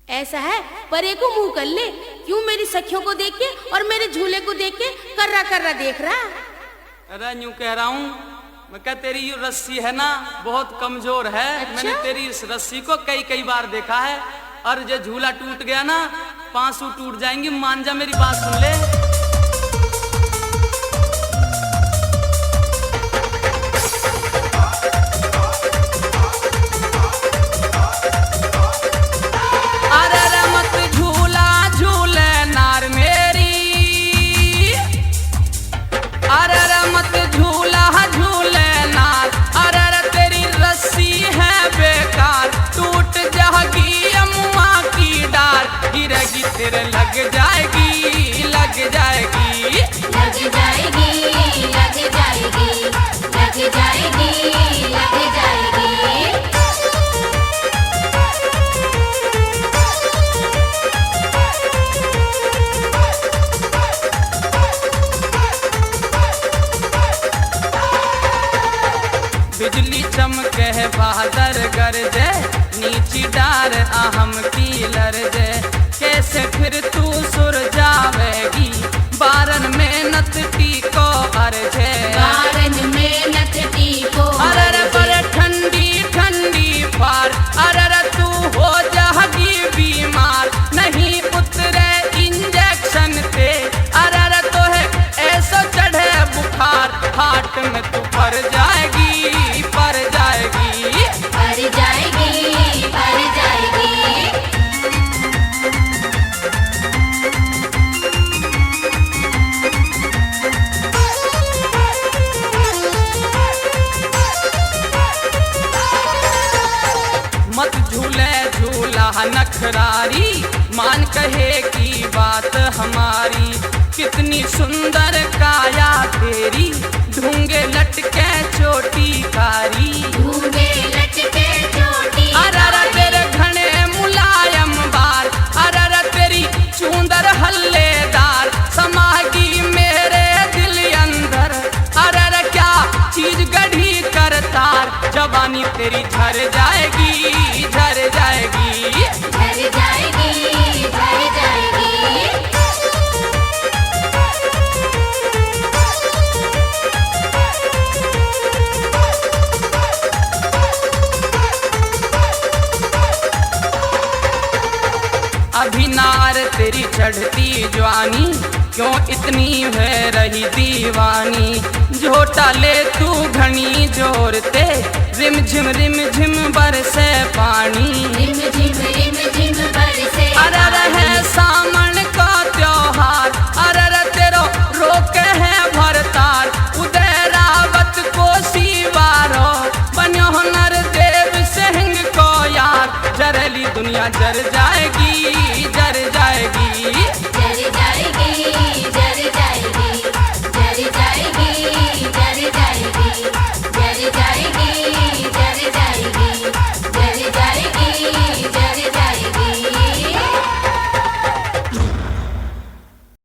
ऐसा है, परे को मुंह कर ले। क्यों मेरी सखियों को देख के और मेरे झूले को देख के कर्रा कर्रा देख रहा? अरे यूं कह रहा हूँ, मैं क्या तेरी ये रस्सी है ना बहुत कमजोर है। अच्छा? मैंने तेरी इस रस्सी को कई कई बार देखा है, और जो झूला टूट गया ना, पांसू टूट जाएंगी। मान जा, मेरी बात सुन ले। अरे मत झूला झूले नार मेरी, अरे मत झूला झूले नार, अरे तेरी रस्सी है बेकार, टूट जाएगी अम्मा की डार, गिरेगी तेरे लग जाएगी, लग जाएगी, लग जाएगी, लग जाएगी, लग जाएगी, लग जाएगी। बिजली चमके बादल गरजे, नीची डार आहम की लरजे, कैसे फिर तू सुर जावेगी, बारन में नतटी को अर्जे, बारन में नथटी को अरे पर ठंडी ठंडी फार, अरे तू हो जाएगी बीमार, नहीं उतरे इंजेक्शन पे, अरे तो है ऐसा चढ़े बुखार, हाट में तू पर जाएगी, पर जाएगी, पर जाएगी, पर जाएगी। मत झूले झूला नखरारी, मान कहे की बात हमारी, कितनी सुंदर काया तेरी, ढूंगे लटके चोटी कारी, ढूंढे लटके चोटी अरे तेरे घने मुलायम बाल, अरे तेरी चूंदर हल्लेदार, समागी मेरे दिल अंदर, अरे क्या चीज गढ़ी कर तार, जवानी तेरी झर जाएगी, झर जाएगी, भर जाएगी, भर जाएगी। अभी नार तेरी चढ़ती जवानी, क्यों इतनी है रही दीवानी, झोटा ले तू घनी जोरते, रिम झिम बरसे पानी, रिम झिम बरसे अरे रहे सामन का त्योहार, अरे तेरो रोके है भरतार, उदय रावत को सीवारो, बन्यो नर देव सिंह को यार, जरली दुनिया जर जाएगी,